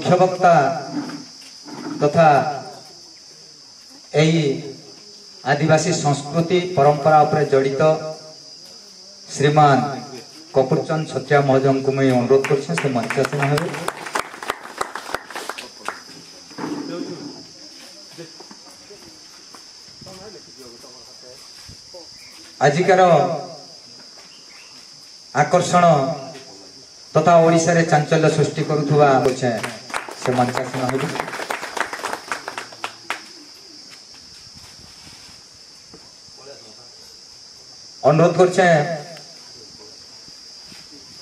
मुख्य वक्ता तथा यही आदिवासी संस्कृति परंपरा उपरे जड़ित श्रीमान कपूरचंद छत्रिया महोदय को मैं अनुरोध कर मंचासीन हेबे। आजिकार आकर्षण तथा ओडिशा रे चांचल्य सृष्टि करुवा से मंचासीन हेबे। अनुरोध कर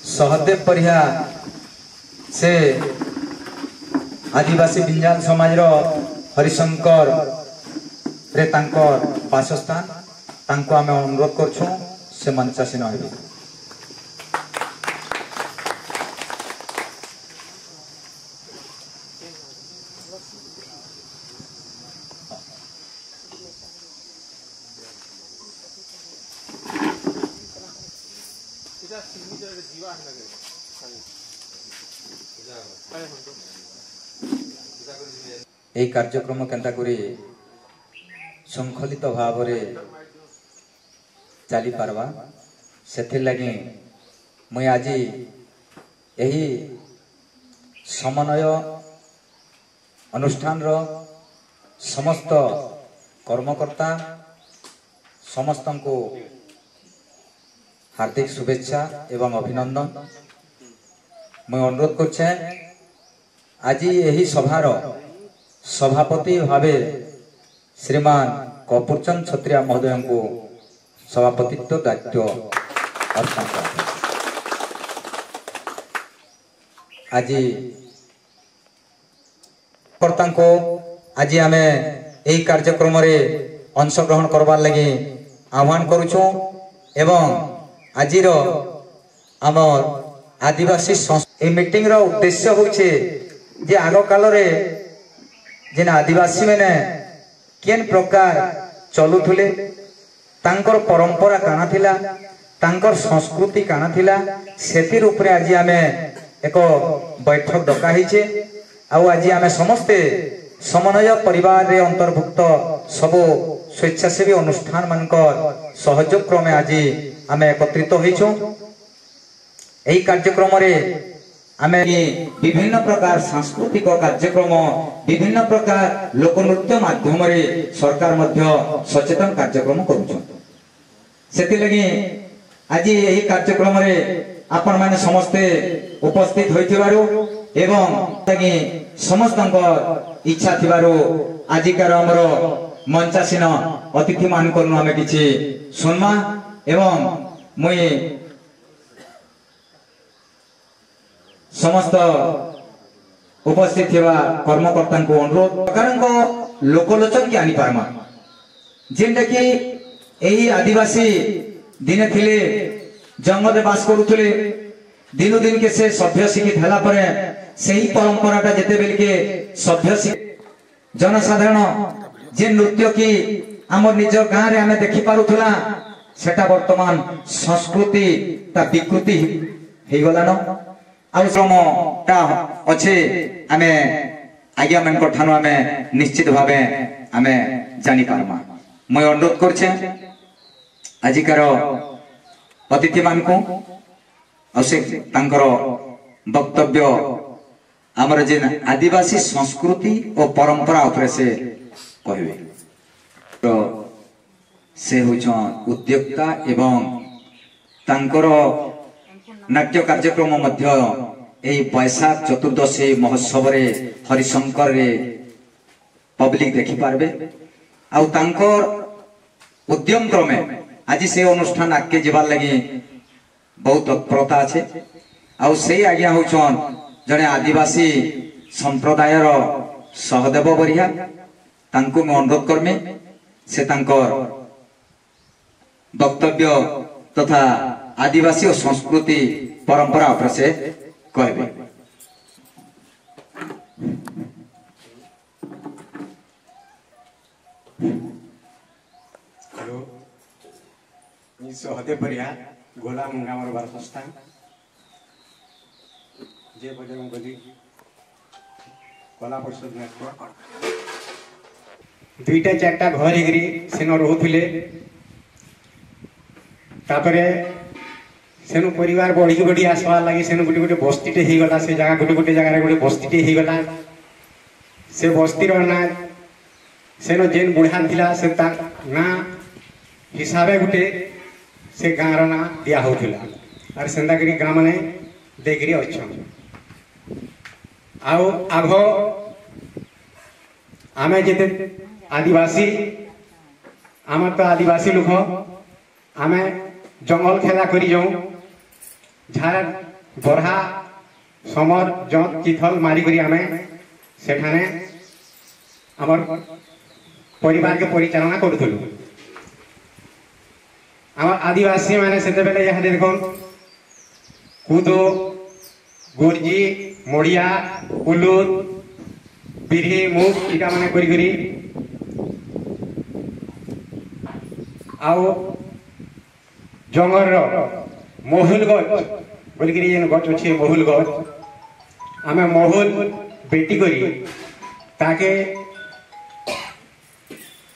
सहदेव परिहा से आदिवासी बिंजाल समाज हरिशंकर रे तांकर बासस्थान तांको आमे अनुरोध करछो से मंचासीन हेबे। এই कार्यक्रम केंता करी शृंखलित भाव चली पारवा से लगी मुई आज यही समन्वय अनुष्ठान रो समस्त कर्मकर्ता समस्त को हार्दिक शुभेच्छा एवं अभिनंदन मैं अनुरोध करछे आज यही सभार सभापति भावे श्रीमान कपूरचंद छत्रिया महोदय को सभापतित्व दायित्व अर्पण कर आज कर्ता को आज आम यही कार्यक्रम रे अंशग्रहण करवार लगी आह्वान करुछो एवं आज आमर आदिवासी मीटिंग रो उद्देश्य होचे जे आग काल रे जेन आदिवासी मैंने केन प्रकार चलुथुले तांकर परंपरा काना थिला तांकर संस्कृति काना थिला सेतिर उपरे आज आमे एक बैठक डका हिचे आउ आज आमे समस्ते समन्वय परिवार रे अंतर्भुक्त सब स्वेच्छासेवी अनुष्ठान मानकर सहयोग क्रमे आज आमे एकत्रित होइछो। एही कार्यक्रम रे आमे विभिन्न प्रकार सांस्कृतिक कार्यक्रम विभिन्न प्रकार लोकनृत्य माध्यम रे सरकार मध्य सचेतन कार्यक्रम करुछन। सेति लगी आज यही कार्यक्रम रे आपण माने समस्ते उपस्थित होइथिबारो एवं लगी समस्तक इच्छा थिबारो आजिकार हमर मंचासीन अतिथि मान करनु हमें किछि सम्मान एवं मुई समस्त उपस्थित थिबा कर्मकर्ता को अनुरोध सरकार को लोकलोचन के आनी पारमा जेंटा कि एही आदिवासी दिने थिले जंगल में बास करुथले दिनो दिन के से सभ्य शिक्षित हला परे सही परंपराटा जेते बेल के सभ्य जनसाधारण जे नृत्य की आम निज गाँव रे आमे देखि पारुथला सेटा वर्तमान संस्कृति ता विकृति हे गलान आउ श्रमटा अच्छे आमे आज्ञा मन ठानु आमे निश्चित भावे आमे जानी पारमा। मैं अनुरोध करछे आजिकार अतिथि मान को से तांकर वक्तव्य आमर जे आदिवासी संस्कृति और परंपरा उपरे से कहबे तो से होछन उद्योक्ता एवं तांकर नाट्य कार्यक्रम मध्य एही बैसाख चतुर्दशी महोत्सव रे हरिशंकर रे पब्लिक देखि पारबे आउ तांकर उद्यम क्रमे आज से अनुष्ठान आगे जीवार लगी बहुत तत्परता अच्छे आउ से आज्ञा होछन जड़े आदिवासी संप्रदायर सहदेव बरिया तांको मैं अनुरोध करमे से तांकर वक्तव्य तथा आदिवासी और संस्कृति परंपरा उपर से कहबे। हेलो सहदेव बरिया गोला मंगामर बार संस्था जे बजे गली कला परिषद नेटवर्क दुईटा चारटा घर हेगरी सेन रोहुथिले तापरे सेनु परिवार बढ़ी बढ़ी आसवा लगी सेनु गोटे गोटे बस्तीटे हो गला से जगह गोटे गोटे जगह गोटे बस्तीटे हो गला से बस्ती ना सेनो जेन बुढ़ा थिला से ता ना हिसाबे गोटे से गाँव रो ना दिया होथिला और सेंदागिरी गाँव माने देगिरी अच्छन आओ आगो आमे जेते आदिवासी आम तो आदिवासी लोक आमे जंगल खेला करी जाऊं झार बरहा समर जत चिथल मारी करी आमे सेठाने आमर परिवार के परिचालना करूथलु आमर आदिवासी माने सेते बेले यहा देखो कूदो गोरजी मोड़िया उलूर बिरही मुख इटा माने करी करी आओ जंगल महुल गच बोलिकी जेन गच अच्छे महुल गच आमे महुल बेटी करी ताके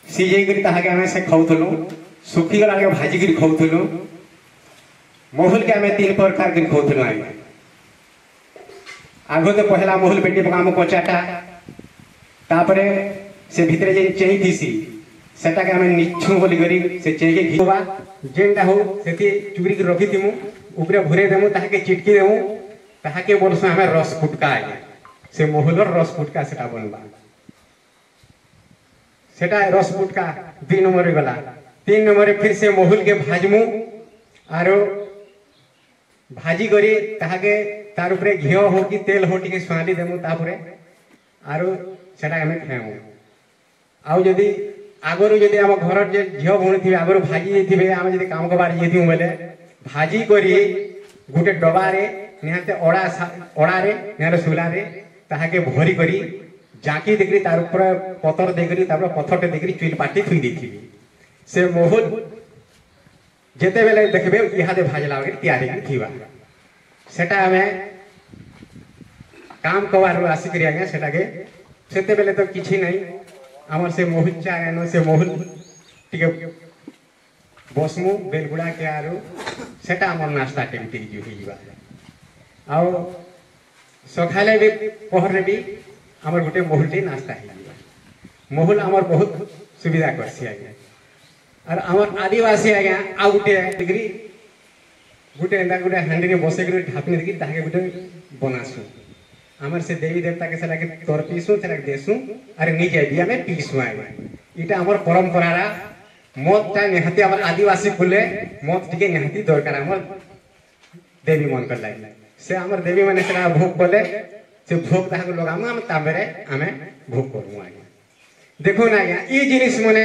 सीझे करी ताके आमे से खाउथलु सुखी गला के भाजी करी खाउथलु महुल के आमे तीन प्रकार करी खाउथलु आमे आगो तो पहला महुल बेटी पकाम कचाटा तापरे से भितरे जे चेई थीसी सेटा के हमें निच्छु बोली करी से चेई घिवा जेनटा हो सेती चुरी के रखी थिमु ऊपरे भरे देमु ताहा के चिटकी देमु ताहा के बोलसु हमें रस फुटका आए से महुलर रस फुटका सेटा बनबा सेटा रस फुटका 2 नंबर गला 3 नंबर फिर से महुल के भाजमु आरो भाजी करी ताहा के तार ऊपर घी हो कि तेल हो टिके स्वाली देमु तापरे आरो सेटा हमें खाएमु आउ जदी आगरु जदी हम घर जे झियो भउनी थिबे आगरु भाजी थिबे हम जदी काम करबार जेथि बेले भाजी करी गुटे डबा रे निहाते ओड़ा रे निहारे सुला रे ताहा के भरी करी जाकी देखरी तार ऊपर पतर देखरी तापर पथरटे देखरी चुल पाटी थुई देथिबे से महुल जेते बेले देखबे इहादे भाजला के तैयारी के थिबा सेटा हमें काम कबार आसी करी आगे सेटा के सेते बेले तो किछि नहीं आमर से महुल चाहे न से महुल टिके बसमु बेलगुड़ा के आरो सेटा आमर नाश्ता टेमटी जो हिबा आउ सखाले भी पहर भी आमर गुटे महुल टी नाश्ता हिबा महुल आमर बहुत सुविधा करसी आगे और आमर आदिवासी आगे आ गुटे डिग्री गुटे एंदा गुटे हांडी रे बसे गुटे ढापनी देखि ताके गुटे बनासु हमर से देवी देवता के सला के तोर पीसु तेरा देसु अरे निजे दिया में पीसु आए इटा हमर परंपरा रा मत ता नेहती हमर आदिवासी कुले मत टिके नेहती दरकार हमर देवी मन कर लाग से हमर देवी माने सेरा भोग बोले से भोग ताके लोग हम ताबरे हमें भोग करू आगे देखो ना आज्ञा ई जिनिस मने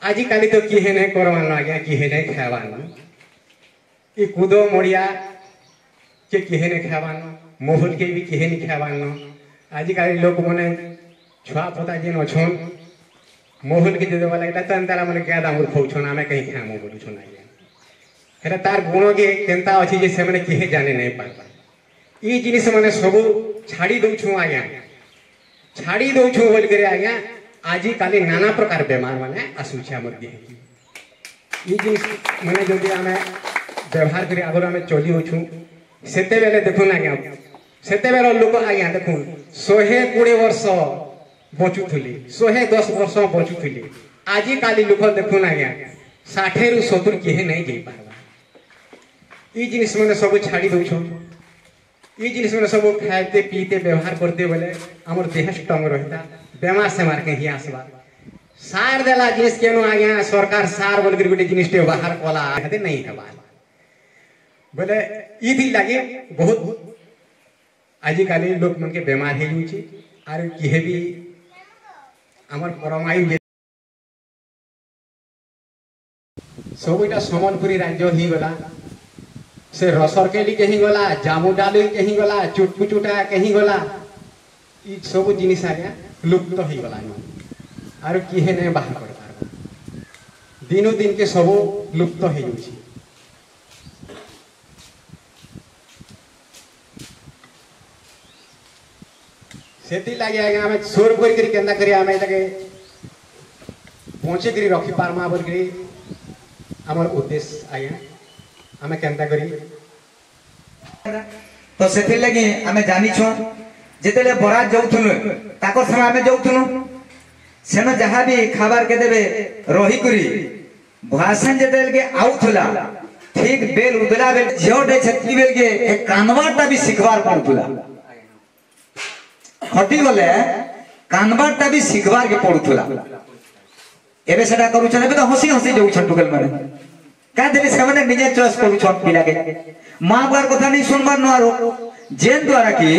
आजि काली तो की है नै करवान आज्ञा की है नै खावान ई कूदो मोड़िया के किहे नै खावान महुल के भी किहे नै खावान आजिकाली लोक मने छुआ पता जेन अछन महुल के देबा लागता तन तारा मने क्या दाम खौछन आमे कहीं खामो बोलु छन आगे हेला तार गुण के केनता अछि जे से मने किहे जाने नै पाबा ई जिनिस मने सब छाड़ी दउ छु आज्ञा छाड़ी दउ छु बोल करे आज्ञा आजिकाली नाना प्रकार बेमार माने आसु छै हमर देह ई जिनिस मने जदि आमे व्यवहार करी आगर आमे चली होछु सेते बेले देखो ना आज्ञा सेते बेले लोक आज्ञा देखो 120 वर्ष बचुथुली 110 वर्ष बचुथुली आजि काली लोक देखो ना आज्ञा 60 रु 70 केहे नहीं जे पारबा ई जिनिस माने सब छाड़ी दउ छु ई जिनिस माने सब खाइते पीते व्यवहार करते बेले हमर देह स्ट्रांग रहता बेमार से मार के ही आसबा सार देला जिनिस केनो आज्ञा सरकार सार बोल के गुटे जिनिस ते बाहर कोला हते नहीं हबा बोले ई दिन लागे बहुत आजिकाली लोक मन के बेमार हे जुची आर किहे भी हमर परमायु सबटा समनपुरी राज्य ही गला से रसरकेली के ही गला जामुडाली के ही गला चुटपुचुटा के ही गला ई सब जिनिस आज्ञा लुप्त ही गला आर किहे ने बाहर कर पारबा दिनो दिन के सब लुप्त हे जुची सेती लागे आगे हमें सोर कोई करी केंदा करी हमें लगे पहुंचे करी रखी पारमा बोल करी हमार उद्देश्य आगे हमें केंदा करी तो सेथि लगी हमें जानी छो जेतेले बरात जाउथुनु ताको संग हमें जाउथुनु सेन जहां भी खाबार के देबे रही करी भाषण जेतेले के आउथुला ठीक बेल उदला बेल जोडे छत्ती बेल के एक कानवाटा भी सिखवार पड़ुला हटी गले कानवाटा भी सिखवार के पड़ुला एबे सेटा करू छने बे तो हसी हसी जाउ छटुकल माने का देली सामने निजे चॉइस करू छ पिला के मां बार कथा नहीं सुनबार न आरो जेन द्वारा की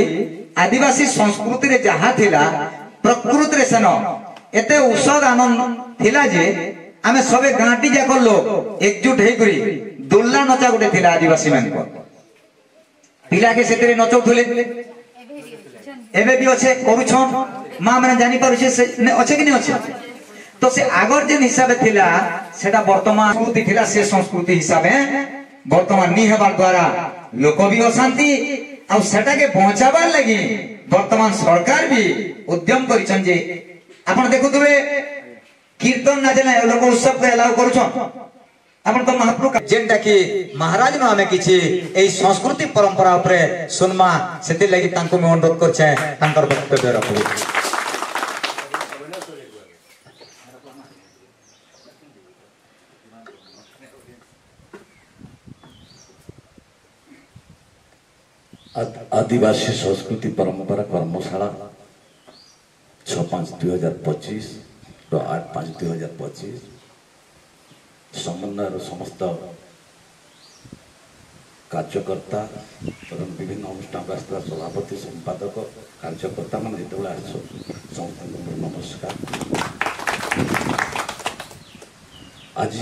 आदिवासी संस्कृति रे जहा थिला प्रकृति रे सनो एते औषध आनंद थिला जे आमे सबे गांटी जाक लोग एकजुट हे करी दुल्ला नचा गुटे थिला आदिवासी मान को पिला के सेतरे नचौथले एबे भी अच्छे करू छ मां माने जानि पारु छे अच्छे कि नहीं अच्छे तो से आगर जेन हिसाब थिला सेटा वर्तमान संस्कृति थिला से संस्कृति हिसाब वर्तमान नि हेबार द्वारा लोक भी अशांति आ सेटा के पहुंचाबार लगी वर्तमान सरकार भी उद्यम करिछन जे आपण देखुतबे कीर्तन ना जने लोक उत्सव के अलाउ करू छ आपण तो महाप्रभु जेंटा कि महाराज न हमें किछि एई संस्कृति परंपरा ऊपर सुनमा सेति लागि तांको में अनुरोध कर छै तांकर वक्तव्य रखबो आदिवासी संस्कृति परंपरा कर्मशाला 6/5/2025 तो 8/5/2025 समन्वय समस्त कार्यकर्ता एवं विभिन्न अनुष्ठान राष्ट्र सभापति संपादक कार्यकर्ता मान जो समस्त नमस्कार। आज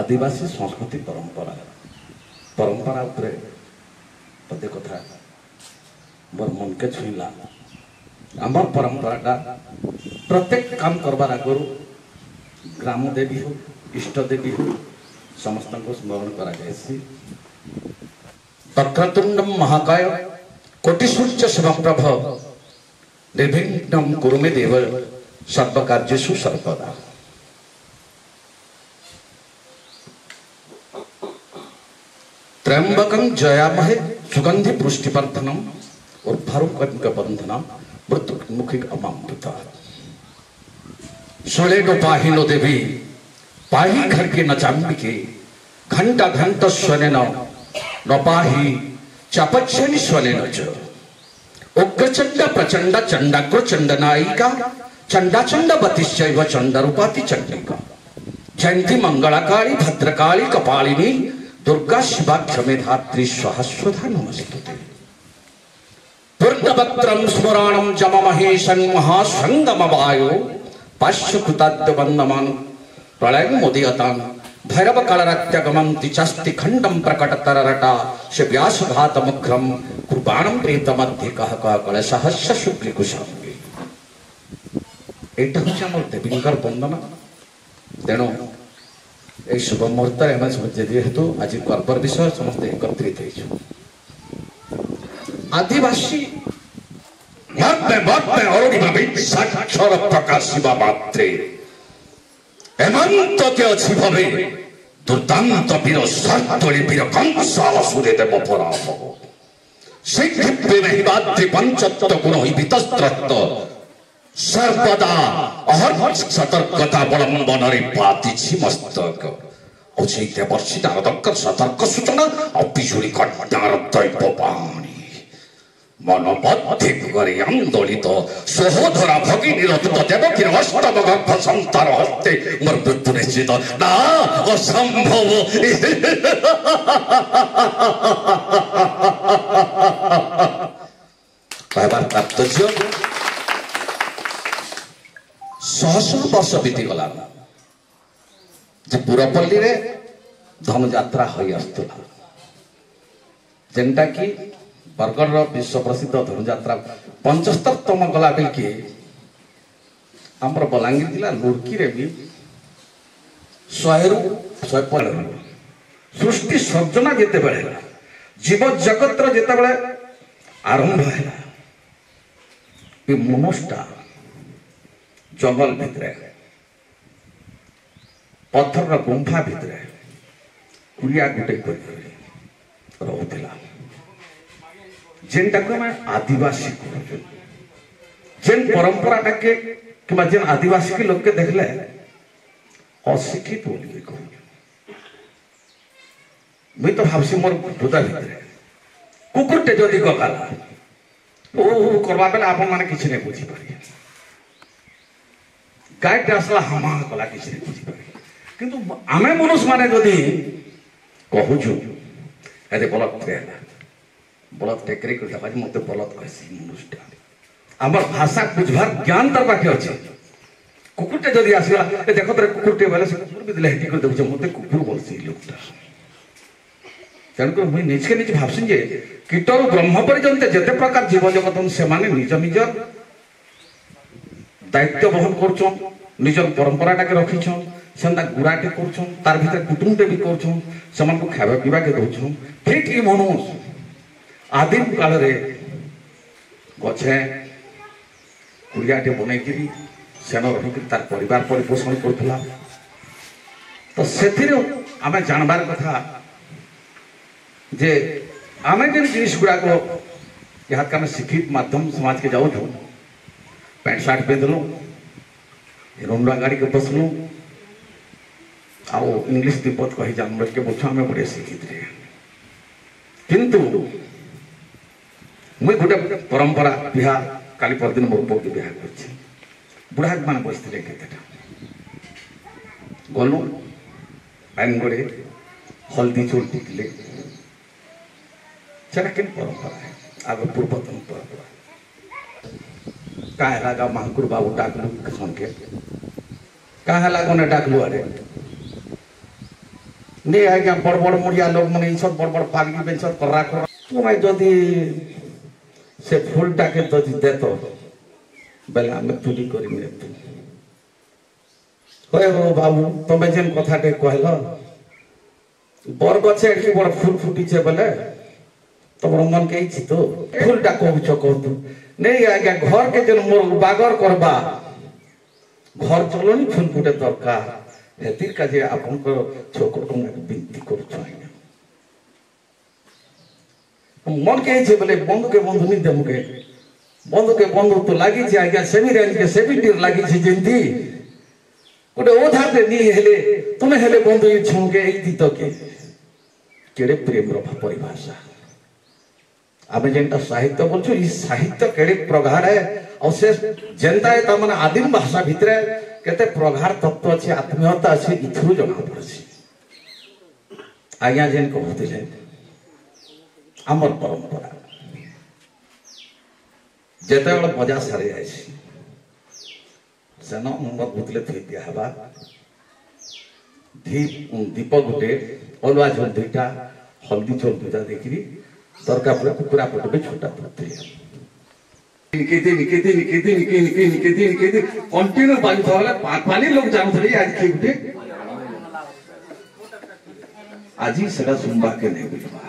आदिवासी संस्कृति परंपरा उपरे पदे कथा मोर मन के छुईला आम परंपराटा प्रत्येक काम करबार आगु ग्राम देवी हो इष्ट देवी हो समस्त को स्मरण करा जायसी। वक्रतुंडम महाकाय कोटिसूर्य समप्रभ निर्विघ्नं कुरु मे देव सर्वकार्येषु सर्वदा। त्र्यंबकं जयामहे सुगंधि पुष्टिवर्धनम उर्वारुकं बंधनम मृत्युमुखी अमामृता। सोलेनो पाहिनो देवी पाही घर के नचाम्बिके घंटा घंटा स्वनेन न पाही चापच्छनि स्वनेन च। उग्रचंड प्रचंड चंडाग्र चंडनायिका चंडा चंडवतिश्चैव चंडरूपाति चंडिका। जयंती मंगलाकाली भद्रकाली कपालिनी दुर्गा शिवा क्षमेधात्री स्वधा नमस्तुते। पूर्णवक्त्रं स्मरणं जममहेशं महासंगमवायो पाश्यकृताद्य वन्दमान प्रलयं मुदीयतां भैरव कालरात्यगमन्ति चास्ति खण्डं प्रकटतररटा शिव्यासघातमुग्रं कृपाणं प्रेतमध्यकः कलशहस्य शुक्लिकुशाम्बे। एटा हচ্ছে আমার দেবীঙ্কর বন্দনা। তেণু এই শুভ মুহূর্তে আমি যেহেতু আজ গর্বর বিষয় সমস্ত একত্রিত হয়েছ। আদিবাসী সাক্ষর প্রকাশিবা মাত্রে এমন্তকে অছি ভাবে দুর্দান্ত বীর সর্তলি বীর কংসাসুরে দেব পরাভ। সেই ক্ষেত্রে মহিমাদ্রি পঞ্চত্ব গুণ বিতস্ত্রত্ব सर्वदा अहर् सतर्कता अवलंबन पातिछि मस्तक औचैत्य वर्षित आदकर सतर्क सूचना अपिजुड़ी कन्यार दैववाणी मनबद्धि भुगरे आंदोलित सहोदरा भगिनी रत्न देवकी अष्टम गर्भ संतान हस्ते मोर मृत्यु निश्चित ना असंभव। कहबार तात्पर्य सहस्र वर्ष बीतीगला पुरपल्ली रे धनुयात्रा होता जेनटा कि बरगढ़ विश्व प्रसिद्ध धनुयात्रा 75तम गला बेलके आमर बलांगीर जिला लुड़की रे भी 100 सृष्टि सर्जना जेते बेले जीव जगत जेते बेले आरंभ है ये मनुष्यटा जंगल भितरे पत्थर गुंफा भितरे कुड़िया गोटे रोला जेनटा को आदिवासी जेन परंपरा टाके कि जेन आदिवासी के लोग के देखले अशिक्षित बोलिए कहूँ मुई तो भावसी मोर बुदा भितरे कुकुरटे जदि गगाला ओ करवा बेले आपण माने किछि नै बुझी पारि गायटे आसला हमा कला किछि नै बुझी पारि किंतु आमे मनुष्य माने जदि कहूछु एते बलत ट्रेला बलत टेकरी करता बाजी मते बलत कहसी मनुष्यटा हमर भाषा बुझबार ज्ञान तर पाखे अछि कुकुरटे जदि आसला ए देखो तरे कुकुरटे बेले से कुकुर भी दिले हेटी कर देबो मते कुकुर बोलसी लोकटा तेणुक मुझे निज के निज भावसी जे कीटर ब्रह्म पर्यंत जिते प्रकार जीव जगत से निज निज दायित्व बहन कर निज परंपरा टाके रखीछन से गुराटे कर तार भीतर कुटुंबटे भी कर खावा पीवा के दौन ठीक ये मनुष्य आदिम काल रे गछे कुड़ियाटे बनईकरी सेन रहीकि तार परिवार परिपोषण करथला तो सेथिरे आमे जानबार कथा जे आमे जेन जिनिस गुड़ा को यहाँ का शिक्षित माध्यम समाज के जाऊँ पैंट शर्ट पिंधलु रोंडा गाड़ी के बसलु आओ इंग्लिश तिब्बत कही जान के बोझा में बड़े शिक्षित रहे किंतु मुई गोटे परंपरा बिहार काली परदिन मोर पो के बिहार कर बुढ़ा मान बसते केतेटा गलु आइन गोड़े हल्दी चोल टिकले सेटा केन परंपरा है आगे पूर्वतन परंपरा काहे लागा महाकुर बाबू डाकलु कसन के काहे लागो ने डाकलु अरे ने आज्ञा बड़ बड़ मुड़िया लोग मने ई सब बड़ बड़ पागली बेचत कर राखो तुम जदी से फूलटा के जदी देतो बेला में तुली करी में तू होय हो बाबू तबे जेन कथाटे कहलो बर गछे की बड़ फूल फुटी छे बेले तमर मन के इछि तो फूलटा कहूछ कहतु नहीं आज्ञा घर के जन मोर बागर करबा घर चलनी फूल फुटे दरकार हेतिर का जे आपन को छोकर को विनती करू आज्ञा मन के इछि बोले बंधु के बंधु नहीं देमुके बंधु के बंधु तो लागी छे आज्ञा सेमी रेंज के सेमी टीर लागी छे जेंती गोटे ओधा पे नी हेले तुमे हेले बंधु ई छुंगे ई दितो के केड़े प्रेम रो परिभाषा आमे जेंटा साहित्य बोलछु ई साहित्य केड़े प्रगाढ़ है और से जनता है त माने आदिम भाषा भितरे केते प्रगाढ़ तत्व अछि आत्मीयता अछि इथरु जमा पड़छि आज्ञा जेन कहउतिले हमर परंपरा जेते बड़ मजा सारे आइछि सेनो मोर बुतले थई दिया हवा दीप गुटे अलवा झोल दुईटा हल्दी झोल दुईटा देखिरी सरकार पूरा कुकुरा पट पे छोटा पड़ते निकेते कंटिन्यू बाजू थला पानी लोग जानु थले आज के गुटे आज ही सदा सुनबा के नहीं बुझबा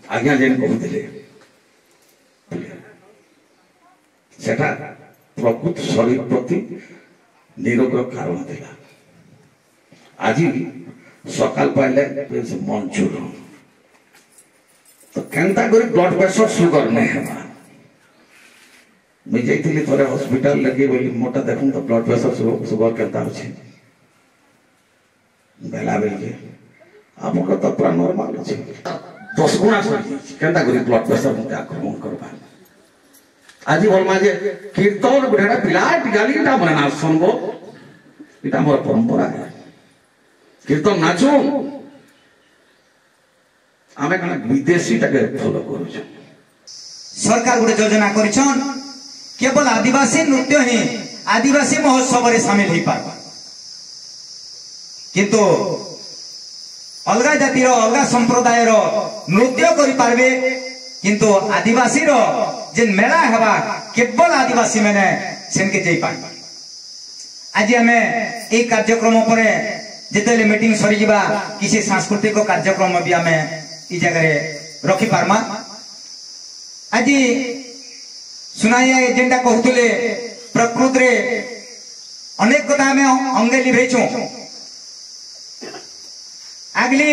आज्ञा जेन कहउतिले सेटा प्रकृत शरीर प्रति निरोग कारण थिला आज सकाल पाइले मंचूर तो केंता करी ब्लड प्रेशर सुगर नहीं है मैं जाइली थोड़े हॉस्पिटल लगे बोली मोटा देखूं तो ब्लड प्रेशर सुगर केंता होछि बेला बेल आपको तो पूरा नॉर्मल अछि 10 गुना केंता करी ब्लड प्रेशर मते आक्रमण करबा आज बोलमा जे कीर्तन बुढ़ा पिलाट गालीटा बना सुनबो इटा मोर परंपरा है कीर्तन नाचो आमे कना विदेशी टाके फॉलो करू छ सरकार गुटे योजना करिछन केवल आदिवासी नृत्य ही आदिवासी महोत्सव रे शामिल ही पारबा किंतु अलगा जाति रो अलगा संप्रदाय रो नृत्य करि पारबे किंतु आदिवासी रो जेन मेला हेबा केवल आदिवासी माने सेनके जई पारबा आज हमें एक कार्यक्रम परे जेतेले मीटिंग सरी जिबा किसी सांस्कृतिक कार्यक्रम भी हमें ई जगह रखी पारमा आज सुनाइए जेनटा कहते प्रकृत रे अनेक कथा आम अंगे लिभेचु आगली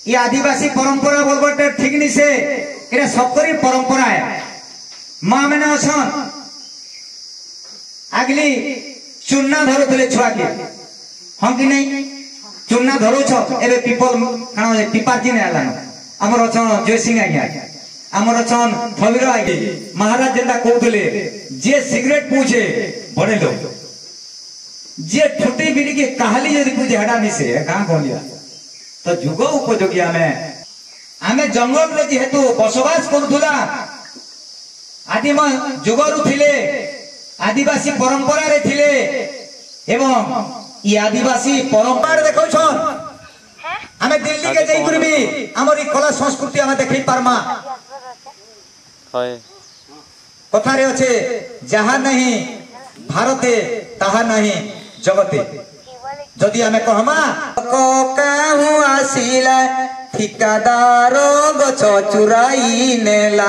ये आदिवासी परंपरा बोलबटे ठीक नहीं से ये सबकरी परंपरा है माँ मैंने अछन आगली चूना धरुले छुआ के हाँ कि नहीं चूना धरुछ एबे पीपल काना पिपार जी नहीं आलान आमर अछन जय सिंह आज्ञा आमर अछन फवीर आज्ञा महाराज जेनटा कहते जे सिगरेट पूछे बड़े लोग जे ठुटी बिड़ी के कहली जदि पूछे हटा मिसे गाँ कहलिया तो जुग उपयोगी आमे जंगल रे जेहेतु बसवास करुला आदिम जुगरु थिले आदिवासी परंपरा रे थिले एवं ये आदिवासी परंपरा देखौ छन आमे दिल्ली के जाई करबी हमर ई कला संस्कृति आमे देखै पारमा कथा रे अछि जहां नहीं भारते ताहा नहीं जगते जदि आमे कहमा काहू आसिला ठिकादार गछ चुराई नेला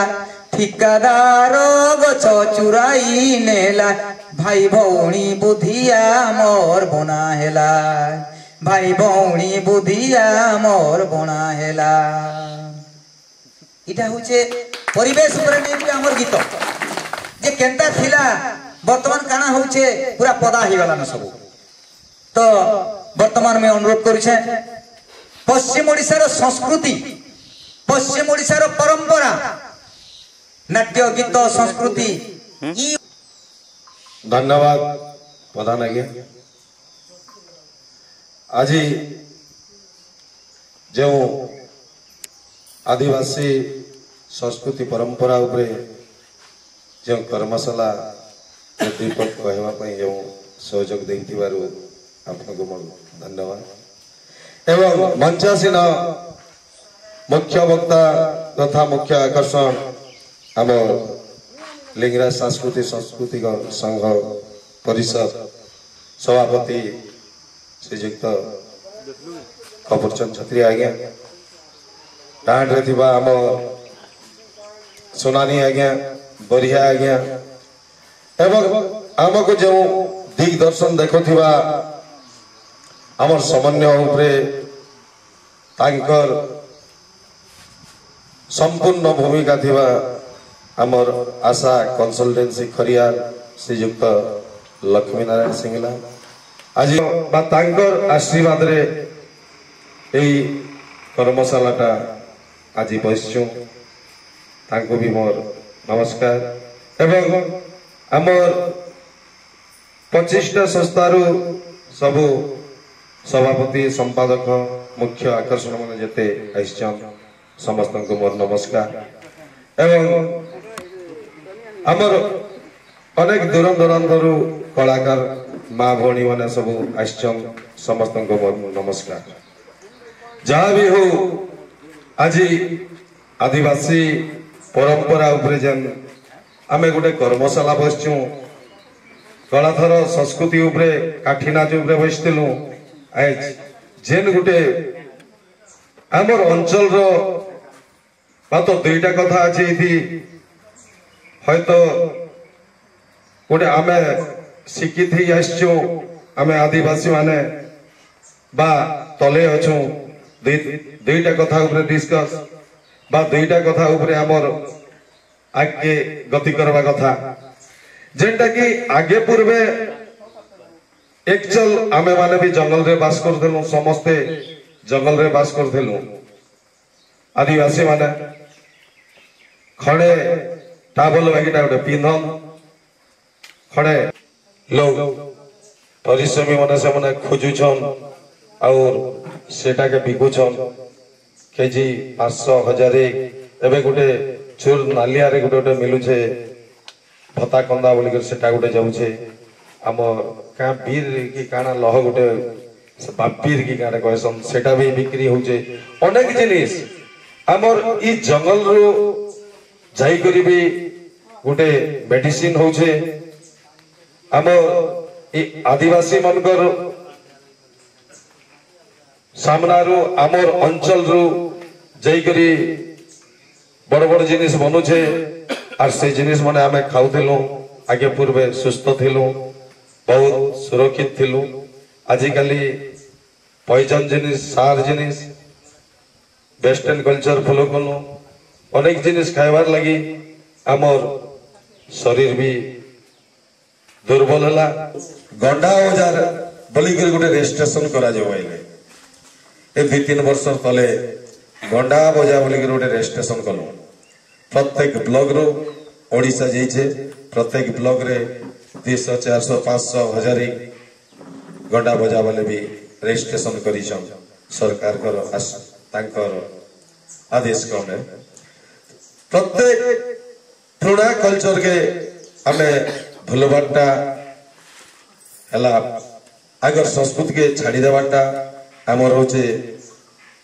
ठिकादार गछ चुराई नेला भाई भौणी बुधिया मोर बना हेला भाई भौणी बुधिया मोर बना हेला इटा होचे परिवेश ऊपर नहीं हमर गीत जे केनता थिला वर्तमान काना होचे पूरा पदा ही गला न सब तो वर्तमान में अनुरोध करुछे पश्चिम ओडिशार संस्कृति पश्चिम ओडिशार परंपरा नाट्य गीत संस्कृति धन्यवाद प्रधान आज्ञा आज जो आदिवासी संस्कृति परंपरा उपरे जो कर्मशाला दीपक कहवाई जो सहयोग देथिबारु आपको धन्यवाद एवं मंचासीन मुख्य वक्ता तथा मुख्य आकर्षण आम लिंगराज सांस्कृतिक सांस्कृतिक संघ परिषद सभापति श्रीजुक्त कपूरचंद छत्री आज्ञा टाँडे थिबा आम सोनानी आज्ञा बरिया आज्ञा एवं आमको जो दिग्दर्शन देखुथिबा आमर समन्वय उपरे तांकर संपूर्ण भूमिका थिबा आमर आशा कंसल्टेंसी खरियार श्रीजुक्त लक्ष्मी नारायण सिंगला आज बा तांकर आशीर्वाद रे एई कर्मशालाटा आज बसचु तांको भी मोर नमस्कार एवं आमर 25टा संस्थारू सबु सभापति संपादक मुख्य आकर्षण मान जेते आइछन समस्त को मोर नमस्कार एवं आमर अनेक दूर दूरांतरू कलाकार माँ भौणी मैंने सब आइछन समस्त को मोर नमस्कार जहाँ भी हो आज आदिवासी परंपरा उपरे जेन आमे गोटे कर्मशाला बसचु कलाथर संस्कृति उपरे काठी नाच उपरे बसथिलु आज जेन गोटे आमर अंचल रो बात दुईटा कथा अछि इथि हयतो गोटे आमे शिक्षित ही आसचु आमे आदिवासी माने बा तले अछु दुईटा कथा उपरे डिस्कस बा दुईटा कथा उपरे आमर आगे गति करवा कथा जेनटा कि आगे पूर्वे एक्चुअल आमे माने भी जंगल रे बास करथेलु समस्ते जंगल रे बास करथेलु आदिवासी माने खड़े टाबल बागीटा गोटे पिंधन खड़े लोग परिश्रमी माने से माने खोजुछन और सेटा के बिकुछन केजी 500 1000 एबे गोटे चूर नालिया रे गोटे मिलु छे भत्ता कंदा बोली कर सेटा गोटे जाउ छे हम का बीर की काना लह गोटे बापीर की काना कहसन सेटा भी बिक्री हो छे अनेक जिनिस हमर ई जंगल रो जाई करी भी गोटे मेडिसिन हो छे हम ई आदिवासी मनकर सामना रो हमर अंचल रो जाई करी बड़ बड़ जिनिस बनु छे আর সেই জিনিস মানে আমি খাওলু আগে পূর্বে সুস্থ থিলু বহুত সুরক্ষিত থিলু আজিকালি পয়জন জিনিস সার জিনিস वेस्टर्न कल्चर फॉलो कलु अनेक जिनिस खाइबार लगी आमर शरीर भी दुर्बल है गंडा ओजार बोलिक गोटे रेजिस्ट्रेशन करा ए 2-3 वर्ष तले गंडा बजा बोलिक गोटे रेजिस्ट्रेशन कलु प्रत्येक ब्लॉक रो ओडिशा जाइछे प्रत्येक ब्लॉक रे 200 400 500 1000 गंडा बजा वाले भी रेजिस्ट्रेशन करिछन सरकार कर आदेश क्रमे प्रत्येक पुराना कल्चर के हमें भूलबाटा आगर संस्कृति के छाड़ी देवाटा आमर होचे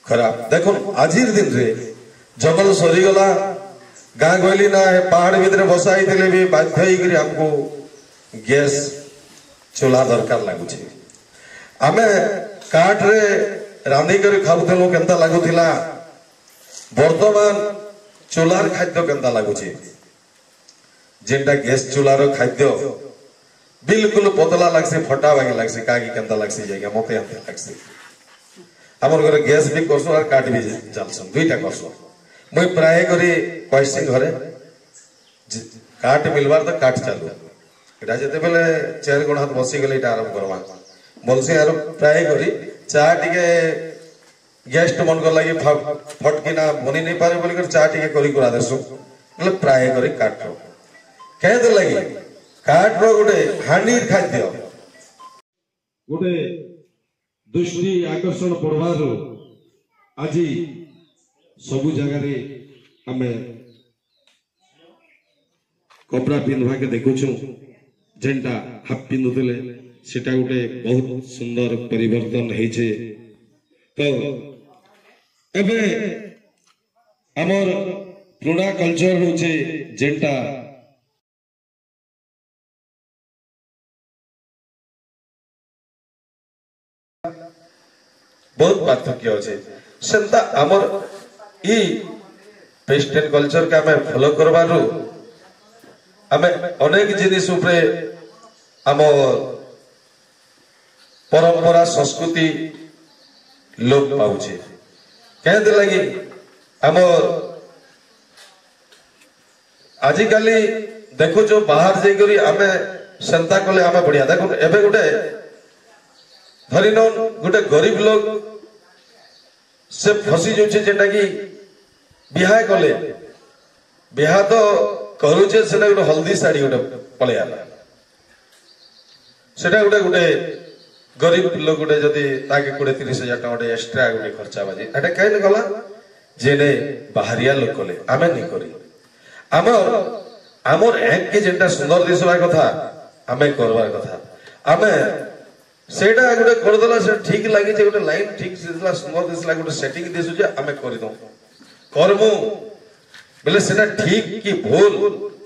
खराब देखो आजिर दिन रे जंगल सरीगला गाँ गहली ना पहाड़ भितर बसाई थे भी बाध्य हमको गैस चूल्हा दरकार लगुच आम काठ रे रांधी कर खाऊलु केनता लगुला वर्तमान चूल्हार खाद्य केनता लगुच जेनटा गैस चूल्हार खाद्य बिल्कुल पतला लगसे फटा बागे लगसे कागी केनता लगसे जाएगा मते अंते लगसे हमर घरे गैस भी करसो और काट भी चलसन दुईटा करसो मुई प्राय करी पैसे घरे काट मिलबार तो काट चालू एटा जते बेले चेयर गुण हाथ बसी गले एटा आरंभ करवा बोलसे यार प्राय करी चा टिके गेस्ट मन को लगी फटकिना बनी नहीं पारे बोली कर चा टिके करी करा देसु मतलब प्राय करी काट कहते लगी काट रो गोटे हानिर खाद्य गोटे दृष्टि आकर्षण पड़वार आज सबु जगह आमे कपड़ा पिंधवा के देखुछु जेनटा हाफ पिंधुले सेटा गोटे बहुत सुंदर परिवर्तन होइछे तो एबे हमर पुराना कल्चर होचे जेनटा बहुत पार्थक्य अच्छे सेंता आमर ई वेस्टर्न कल्चर के हमें फॉलो करबारु हमें अनेक जिनिस उपरे आम परंपरा संस्कृति लोप पाउछे कहते लगी आम आजिकाली देखो जो बाहर जाइकरी आमे सेंता कले आमे बढ़िया देखो एबे गोटे धरी न गोटे गरीब लोग से फसी जाऊे जेटा कि बिहा कले बिहा तो करुचे सेटा गोटे हल्दी साड़ी गोटे पलि आला सेटा गोटे गोटे गरीब लोग गोटे जदि ताके 20-30,000 टका गोटे एक्स्ट्रा गोटे खर्चा बाजी एटा कहीं गला जेने बाहरिया लोग कले आमे नहीं करी आमर एक के जेनटा सुंदर दिसवा कथा आमे करबार कथा आमे सेटा गोटे करदेला से ठीक लगी गोटे लाइन ठीक दिसला सुंदर दिसला गोटे सेटिंग दिसु जे आमे करि दो करमु बेले सेटा ठीक कि भूल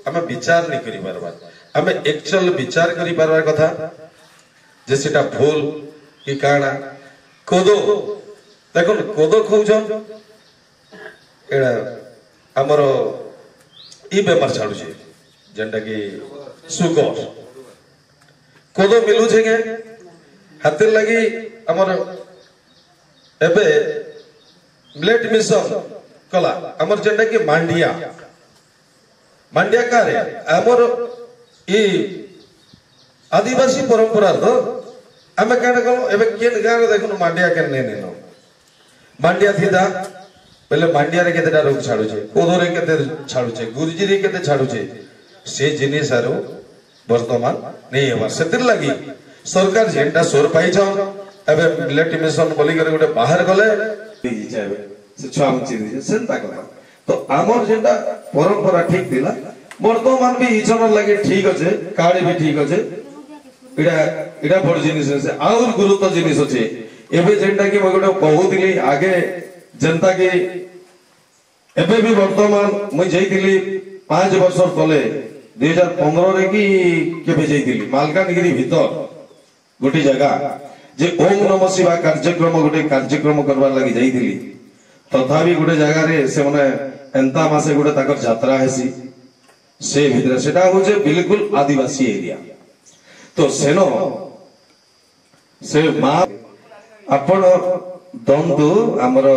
आमे विचार नहीं करि परबा आमे एक्चुअल विचार करि परबार कथा जे सेटा भूल कि काना कोदो देखो कोदो खौजन एडा हमरो ई बेमार छाडु छे जेंटा कि सुगर कोदो मिलु छे के हाथ लगी आमर एबे ब्लेड मिशन कला आमर जेंटा कि मांडिया मांडिया कारे आमर ई आदिवासी परंपरा तो आमे काने कलो एबे केन गार देखो मांडिया केन ने नेनो मांडिया थीदा पहले मांडिया रे केतेटा रोग छाडु छे कोदो रे केते छाडु छे गुर्जी रे केते छाडु छे से जिनिस आरो वर्तमान नहीं हेबार सेतिर लगी सरकार जेंटा सोर पाई छ एबे मिलेट मिशन बोली करे गोटे बाहर गले से छुआ मुची दे सेंता कला तो आमर जेंटा परंपरा ठीक दिला वर्तमान भी इचन लगे ठीक अछि काडी भी ठीक अछि इडा बड़ जिनिस से और गुरुत्व जिनिस अछि एबे जेंटा कि म गोटे कहउतिली आगे जनता के एबे भी वर्तमान मुई जाइतिली 5 वर्ष तले 2015 रे कि केबे जाइतिली मालकानगिरी भीतर गोटे जगह जे ओम नमः शिवाय कार्यक्रम गोटे कार्यक्रम करबा लागि जाइतिली तथापि गोटे जगह रे से माने एंता मासे गोटे ताकर यात्रा हेसी से भितर सेटा होचे बिल्कुल आदिवासी एरिया तो सेनो से मा आपण दंतु हमर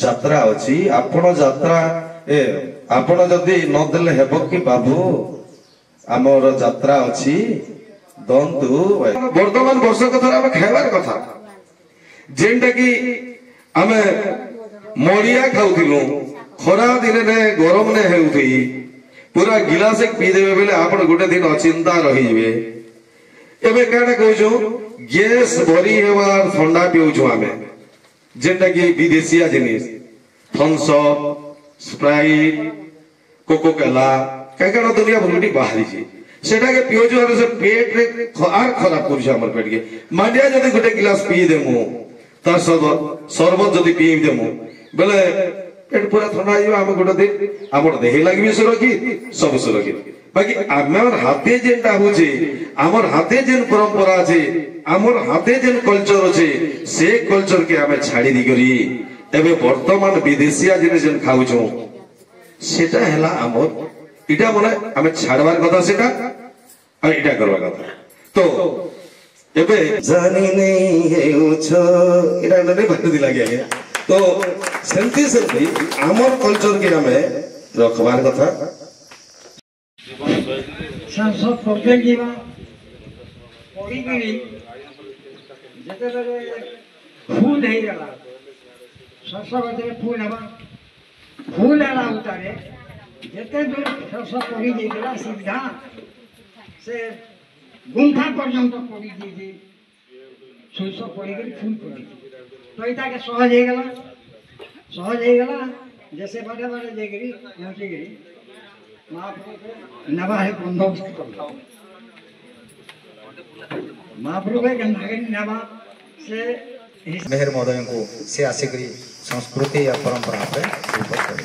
यात्रा अछि आपण यात्रा ए आपण जदी न देले हेबो कि बाबू हमर यात्रा अछि दंतु वर्तमान वर्ष कथा हम खाइबार कथा जेंटा कि हमें मरिया खाउथिलु खरा दिन ने गरम ने हेउथि पूरा गिलास पी देबे बेले आपण गोटे दिन अचिंता रही जिवे एबे काडा कहजो गैस भरी हेवार ठंडा पिउछु हमें जेंटा कि विदेशिया जिनिस Thums Up Sprite Coca Cola काकाडा दुनिया भरटी बाहरी छी सेटा के पिउछु और से पेट रे आर खराब करछ हमर पेट के मांडिया जदी गोटे गिलास पी देमु ता शरबत जदी पी देमु बेले पेट पूरा ठंडा हो हम गोटे दिन आम देह लगे भी सुरक्षित सब सुरक्षित बाकी आमर हाथे जेनटा होचे आमर हाथे जेन परंपरा আছে आमर हाथे जेन कल्चर আছে से कल्चर के आमे छाड़ी दी करी एबे वर्तमान विदेशिया जिन जेन खाउछो सेटा हैला आमर इटा माने आमे छाड़वार कथा सेटा आ इटा करवा कथा तो एबे जानी नहीं हेउछो इटा नने भटदी लागे तो सेंती आमर कल्चर के हमें रखबार कथा सांसद पटेल जीवा पड़ी गई जते बेले फूल है गला सरसों बजे फूल हवा फूल आला उतारे जते दूर सरसों पड़ी गई गला सीधा से गुंठा पर्यंत पड़ी गई सरसों पड़ी गई फूल पड़ी तो इता के सहज हो गला जैसे बड़े बड़े देगरी नौटी गिरी महाप्रभु नवा है बंदोबस्त करता महाप्रभु के नागरी नवा से मेहर महोदय को से आसिकरी संस्कृति या परंपरा पे ऊपर करें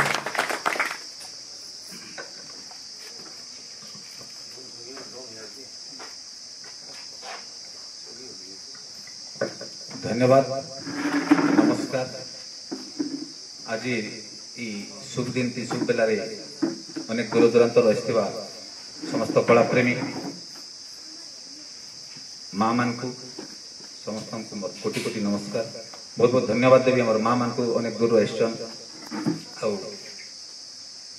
धन्यवाद नमस्कार आज शुभ दिन ती शुभ बेला अनेक दूर दूरांत रही समस्त कला प्रेमी माँ मान को समस्त कोटि कोटि नमस्कार बहुत बहुत धन्यवाद देवी हमार माँ मान को अनेक दूर आसन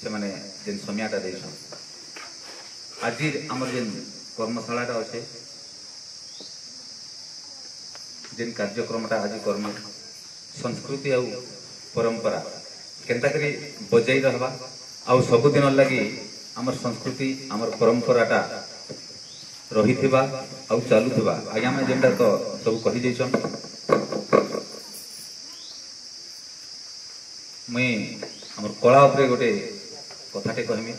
से माने जेन समयटा देछन आज आमर जेन कर्मशालाटा अच्छे जेन कार्यक्रमटा आज कर्म संस्कृति आ परंपरा केनता करी बजाई रहबा आ सब दिन लगी आमर संस्कृति आमर परंपराटा रही थिबा आ चालू थिबा आज्ञा में जेनटा तो सब कहि देछन मैं आमर कला उपरे गोटे कथाटे कहमी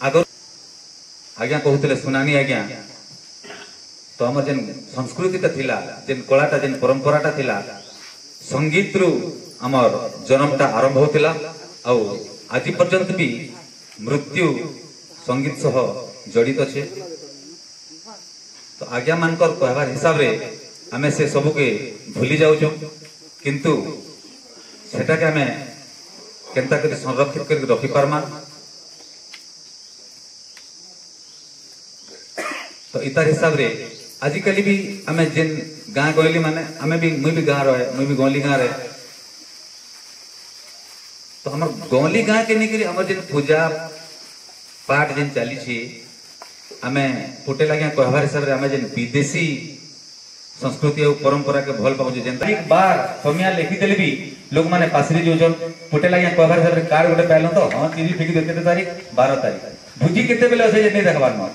आगर आज्ञा कहूले सुनानी आज्ञा तो आमर जेन संस्कृतिटा थिला जेन कलाटा जेन परंपराटा थिला संगीत रु आमर जन्मटा आरंभ होतिला आ आज पर्यंत भी मृत्यु संगीत सह जड़ित अच्छे तो आज्ञा मानकर कहबार हिसाब रे आमे से सब के भूली जाउछो किंतु सेटा के आमे केनता कर संरक्षित कर रखि पारमा तो इतार हिसाब रे आजिकली भी आमे जेन गाँ गहली माने आमे भी मुई भी गाँ रहे मुई भी गहली गाँ रहे तो हमर गौली गाँ के निकली हमर जेन पूजा पाठ जेन चली छी हमें फुटे लगे कहबार हिसाब रे हमें जेन विदेशी संस्कृति और परंपरा के भल पाउ जेन एक बार समय लिखि देले भी लोग माने पासरी जोजन फुटे लगे कहबार हिसाब रे कार्ड गोटे पाइलो तो हां चिठी फेकी देते तारीख 12 तारीख भुजी केते बेले असे जे नै देखबार न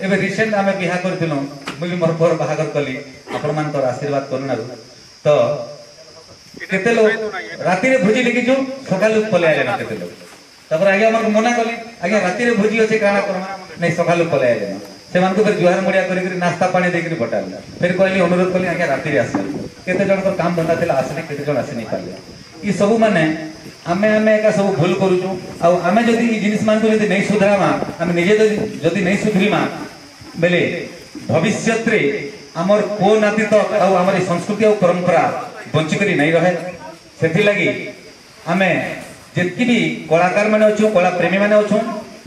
एबे रिसेंट हमें बिहा करथिलो मुई मोर पर बाहागर कली आपण मानकर आशीर्वाद करनारु तो केते लोग राती रे भुजी लिखि जो सकाल पले आले ना केते लोग तपर आगे हमर मना कली आगे राती रे भुजी होचे काना करमा नै सकाल पले आले ना से मान को फिर जुहार मुड़िया करी नाश्ता पानी देकरी बटाल फिर कहली अनुरोध कली आगे राती रे आसे केते जन को काम धंदा थिला आसे केते जन आसे नै पाले ई सब माने आमे एका सब भूल करूछु आ आमे जदी ई जिनिस मान को जदी नै सुधरामा आमे निजे जदी नै सुधरीमा बेले भविष्यत रे हमर को नाती तक आ हमर संस्कृति और परंपरा बंची करी नहीं रहे सेथि लगी हमें जितकी भी कलाकार माने अच्छु कला प्रेमी माने अच्छु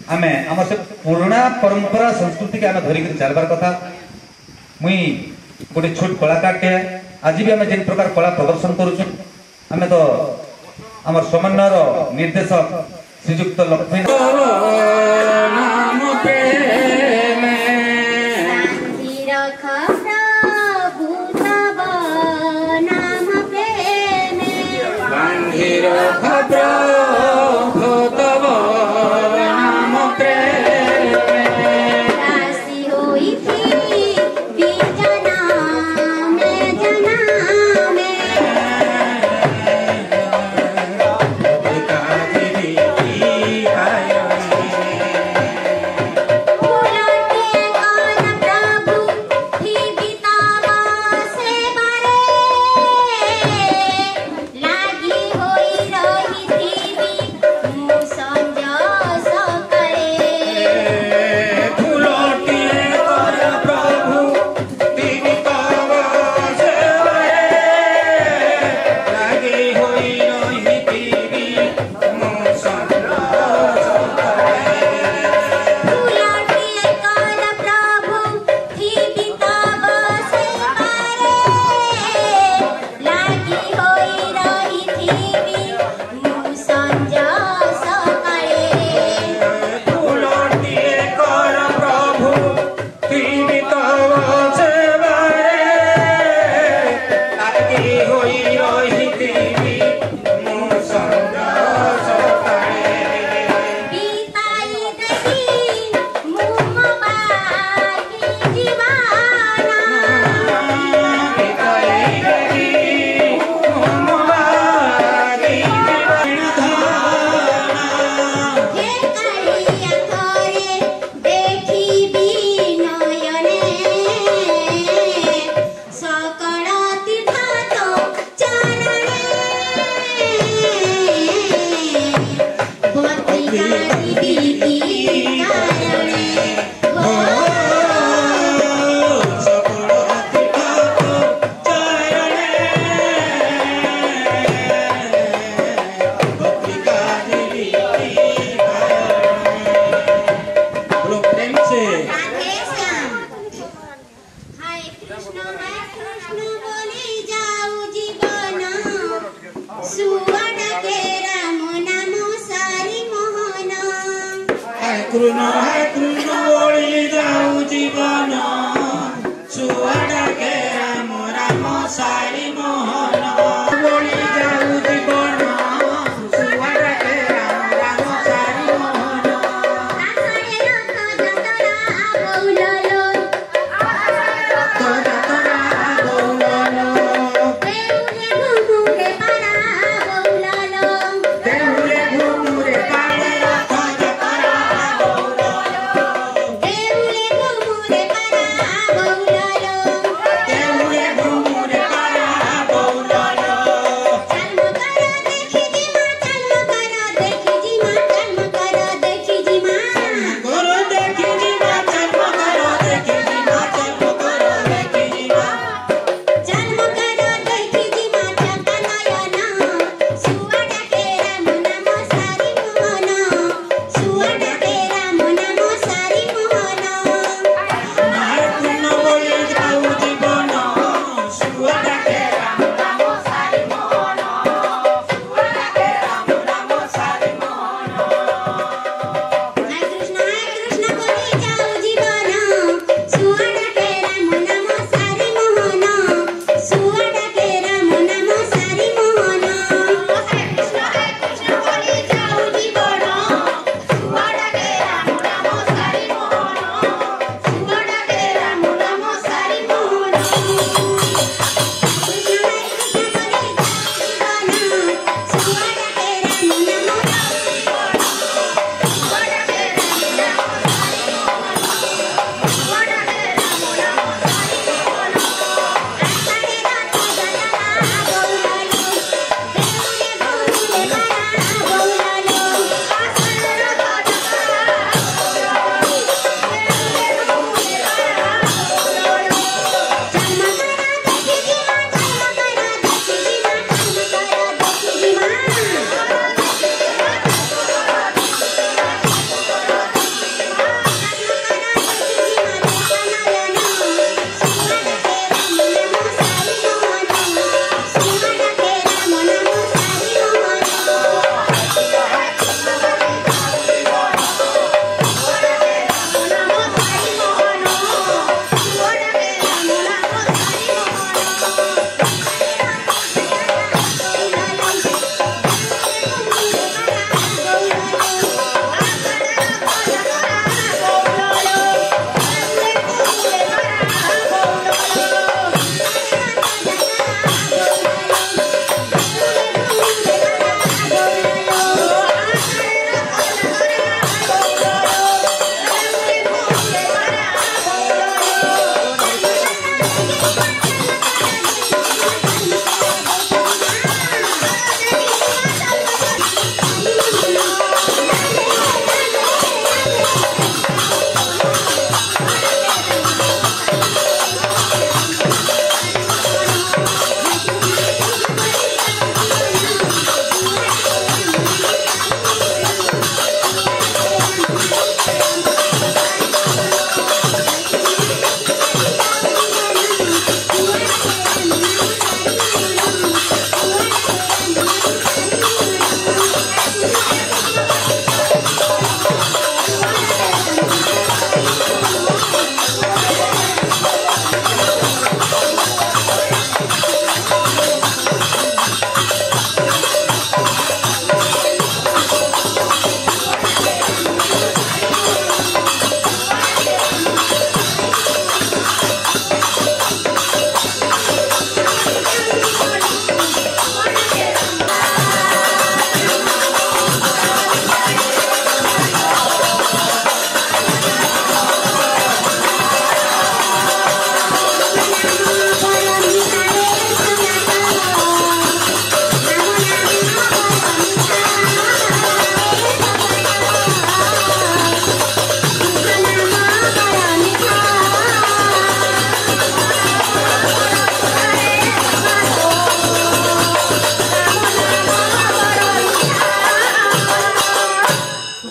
आमे आम से पुराना परंपरा संस्कृति के आमे धरिक चलबार कथा मुई गोटे छोट कलाकार टे आज भी आमे जेन प्रकार कला प्रदर्शन करूछु आमे तो आमर समन्वयर निर्देशक श्रीयुक्त लक्ष्मी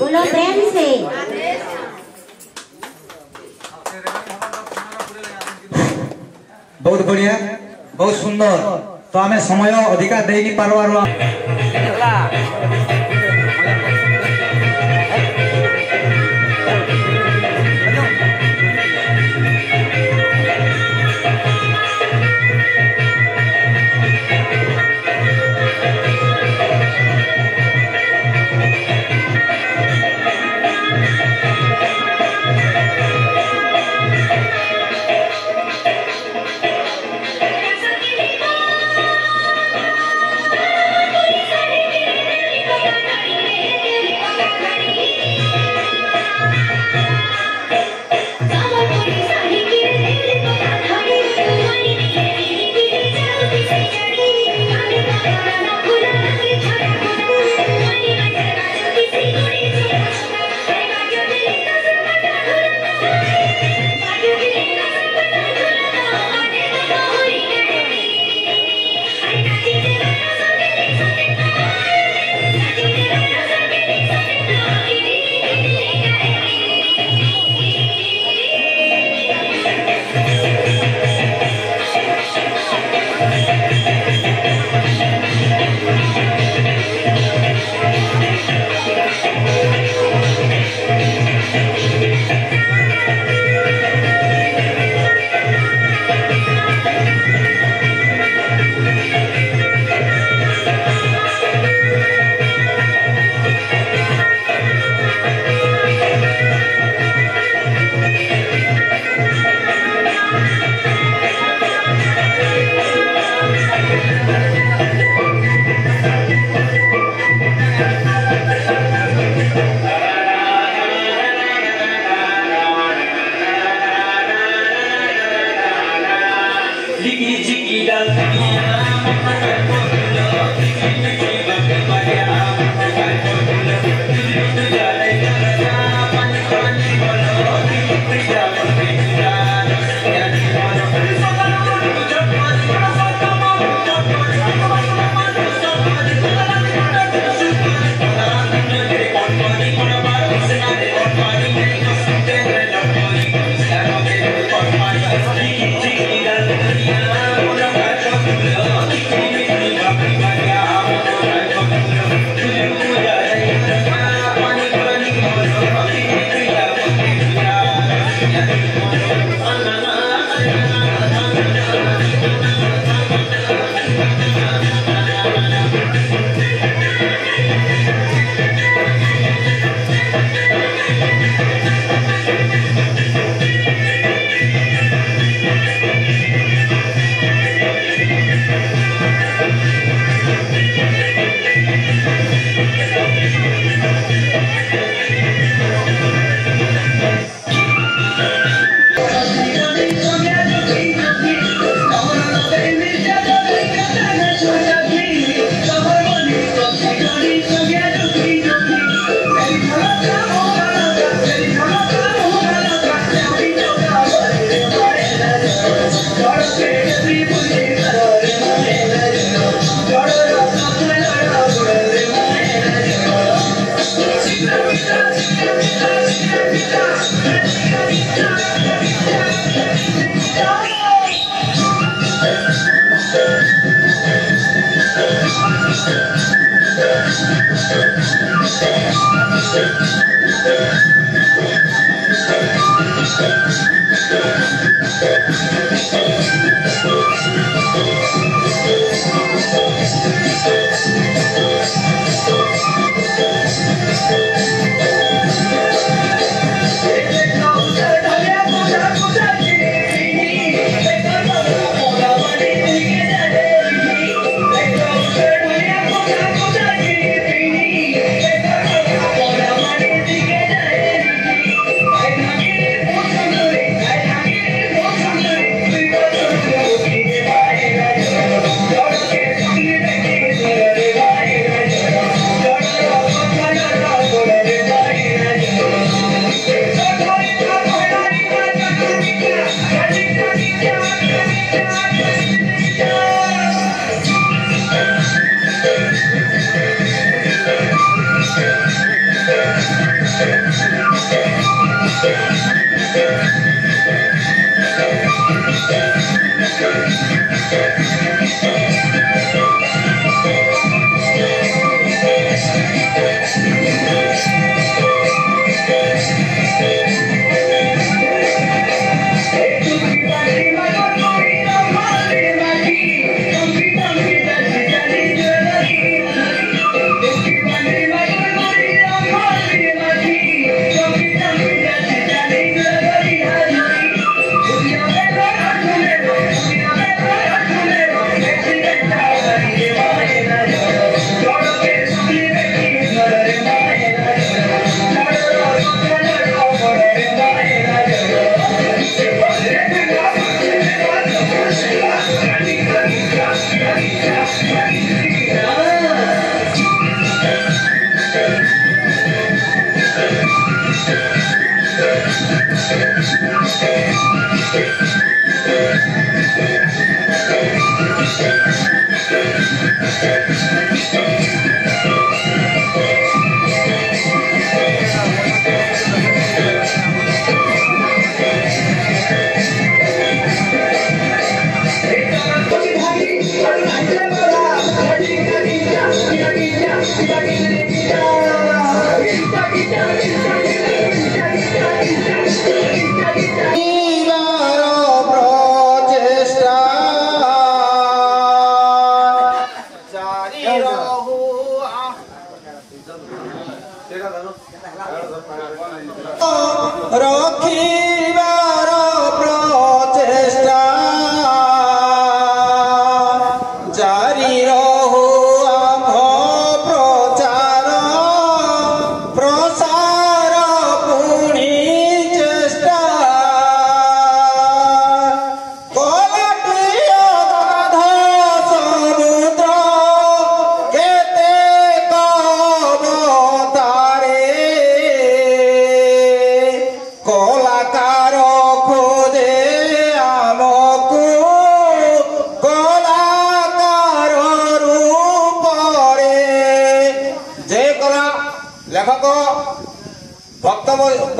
बोलो प्रेम से। बहुत बढ़िया बहुत सुंदर। तो आम समय अधिका दे नहीं पार्बार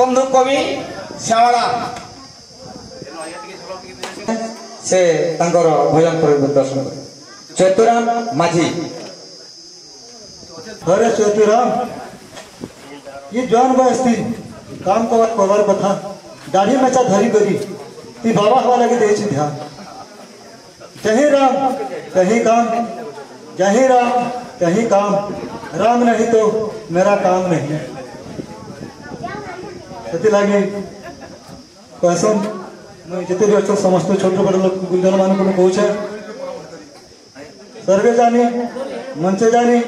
बंधु कवि श्यामला से भजन प्रदर्शन चतुराम माझी। अरे चतुराम ये जवान बयस थी काम कबार कथा दाढ़ी मेचा धरी करी ती बाबा हवा लगे दे ध्यान कहीं राम कहीं काम जहीं राम कहीं काम राम नहीं तो मेरा काम नहीं लगे कहसन जिते भी अच्छा समस्त छोट बड़ लोग गुरुजन मान को कहूचे स्वर्गे जानी मंचे जानी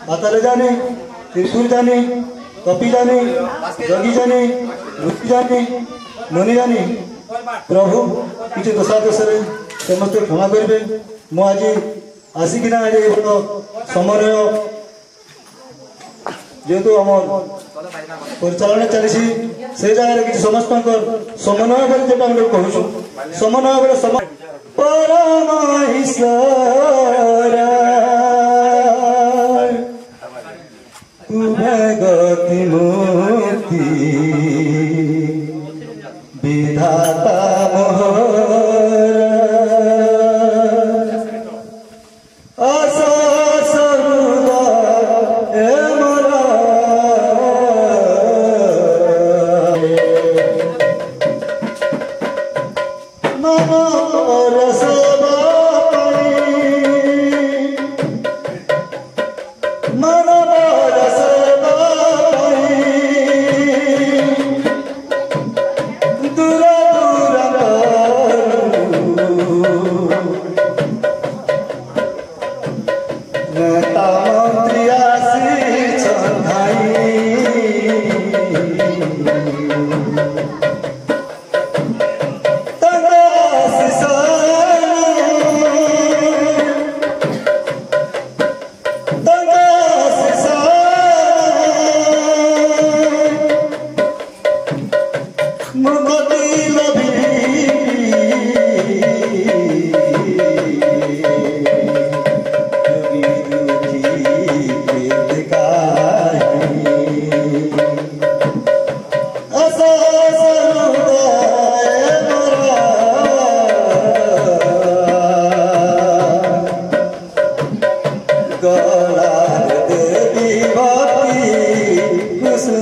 पाताले जानी त्रिशूल जानी कपि जानी जगी जानी रुचि जानी मणि जानी प्रभु किसी दोषा दोषे समस्त क्षमा करेंगे मु आज आसिकिना आज समन्वय जेहेतु आम परिचालन चली से जगह किसी समस्त समन्वय बोली जो कहूँ समन्वय बोले परमेश्वर गति मूर्ति विधाता Mana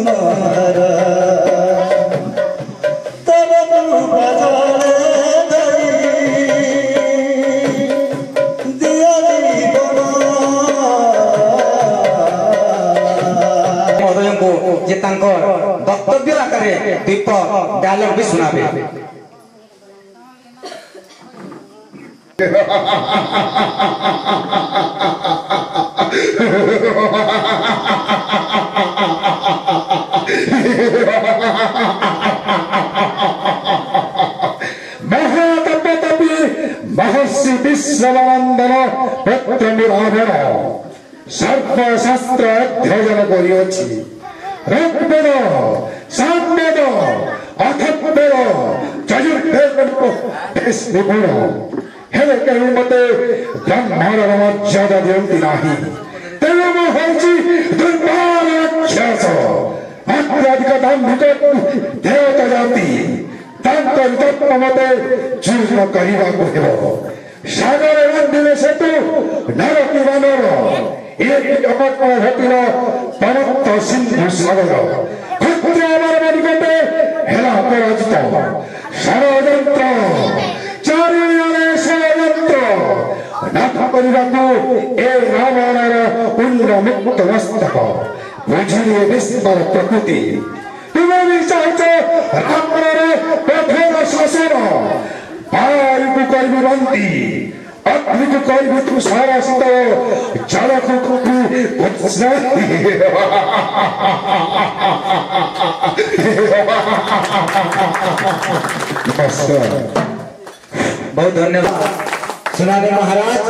तुम्हारा तब तू बजाने गई दिया महोदय को जे तांकर वक्तव्य आकारे दीप डायलॉग भी सुनाबे महातपतपि महर्षि विश्ववन्दन पुत्र निराधन सर्वशास्त्र अध्ययन करिଅछि ऋग्वेद सामवेद अथर्ववेद यजुर्वेद निपुण हेले केही मते ब्रह्मर मर्यादा दियन्ति नाही तेणु ମୁଁ ହେଉଛି ଦୁର୍ବଳ ରାକ୍ଷସ ଅତ୍ୟଧିକ ଦାମ୍ଭିକ ଦେବତା ଜାତି ତାଙ୍କ ତତ୍ତ୍ୱ ମତେ ଚୂର୍ଣ୍ଣ କରିବାକୁ ହେବ ସାଗର ବାନ୍ଧିଲେ ସେତୁ ନରକି ବାନର ଏ ଜଗତ ଘଟିର ପରତ ସିନ୍ଧୁ ସାଗର କ୍ଷତ୍ରିୟ ଆମର ନିକଟେ ହେଲା ପରାଜିତ ଷଡ଼ଯନ୍ତ୍ର ଚାରିଆଡ଼େ ଷଡ଼ଯନ୍ତ୍ର ନାଥ କରିବାକୁ ଏ ରାବଣର ଉନ୍ମୁକ୍ତ ମସ୍ତକ ବୁଝିଲେ ବିସ୍ତାର ପ୍ରକୃତି ତୁମେ ବି ଚାହୁଁଛ ରାବଣର କଠୋର ଶାସନ ବାୟୁକୁ କରିବି ବନ୍ଦୀ ଅଗ୍ନିକୁ କରିବି ତୁ ସାରାସ୍ତ ଜଳକୁ बहुत धन्यवाद सुनाने महाराज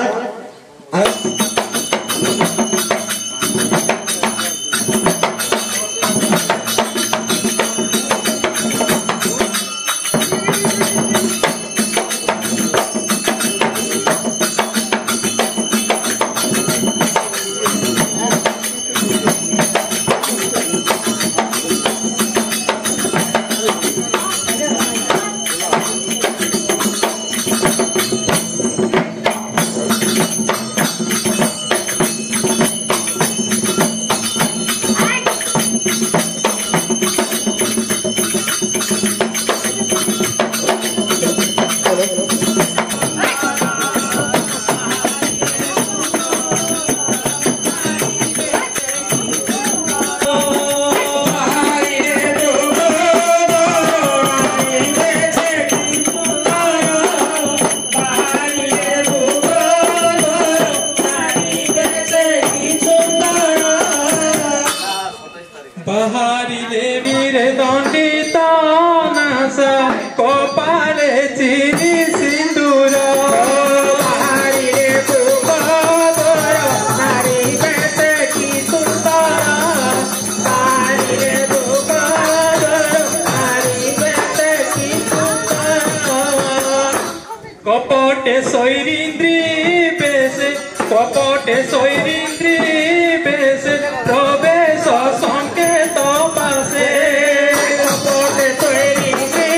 कपटे सैरिंद्री बेसे कपटे सैरिंद्री बेसे प्रवेश संकेत पासे कपटे सैरिंद्री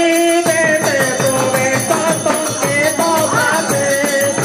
बेसे प्रवेश संकेत पासे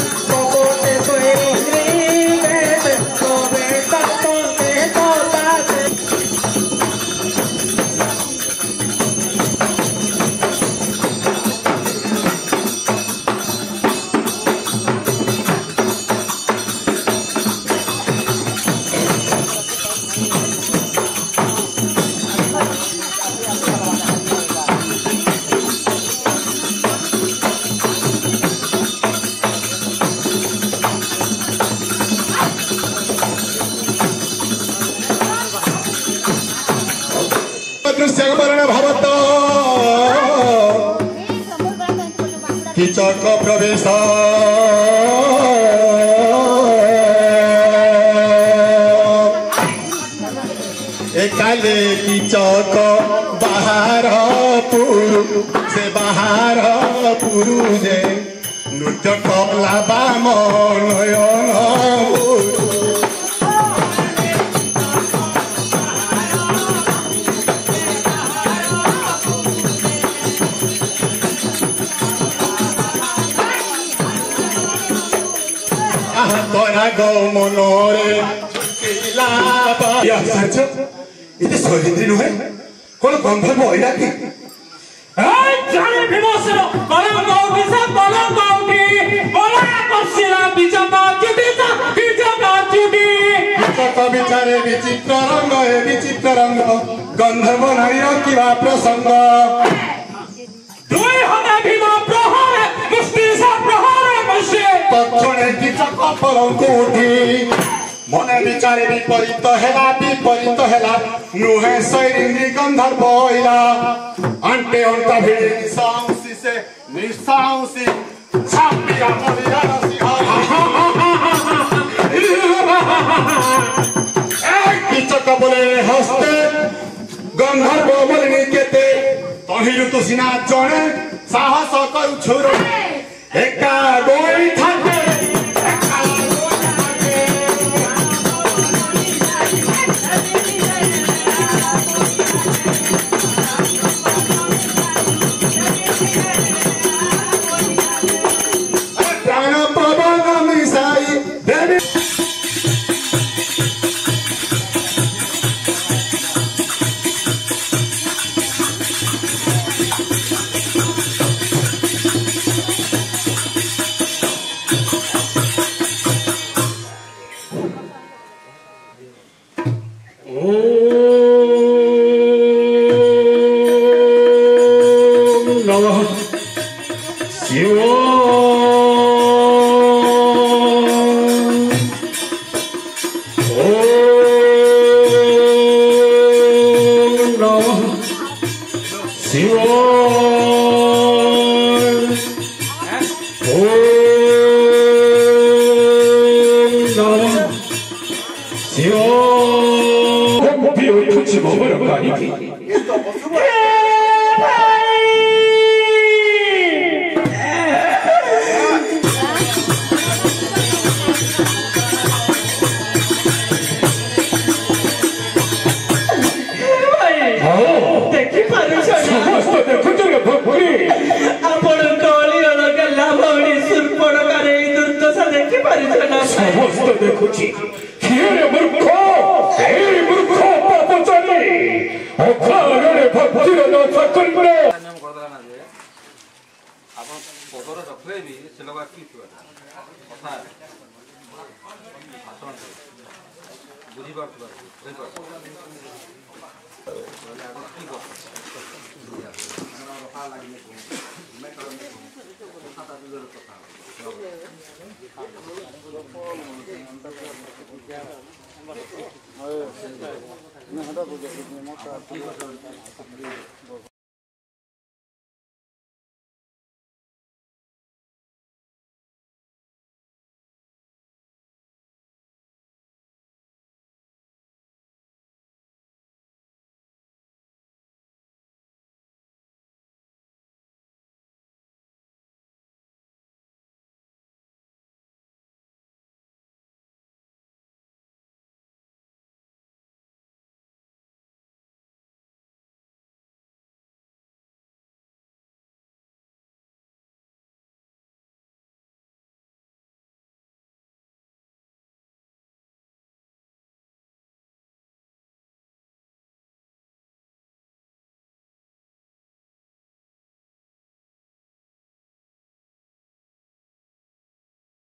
कपटे सैरिंद्री बेसे प्रवेश संकेत पासे किचक प्रवेश एकाले किचक बाहर पुरु से बाहर पुरु जे नृत्य कला बामन गौ मनोरे इति सौरिंद्री नुहे कोन गंधर्व होइला कि जाने भीमसेन कलंक विषा कलंक की बोला कसिला बिचता चुटिसा बिचता चुटी कत विचारे विचित्र रंग गंधर्व नारीर किवा प्रसंग दुई हता भीम प्रहार मुष्टि सा प्रहार मुष्टि तक्षणे किचक परंकु उठी मने विचारे विपरीत हेला नुहे सैरिंद्री गंधर्व होइला अंटे अंता भिड़े निसाउसी छापिया मरिया किचक बोले हस्ते गंधर्व बोलनी केते तहिरु तो सिना जणे साहस करू छुरो एका गोई थाके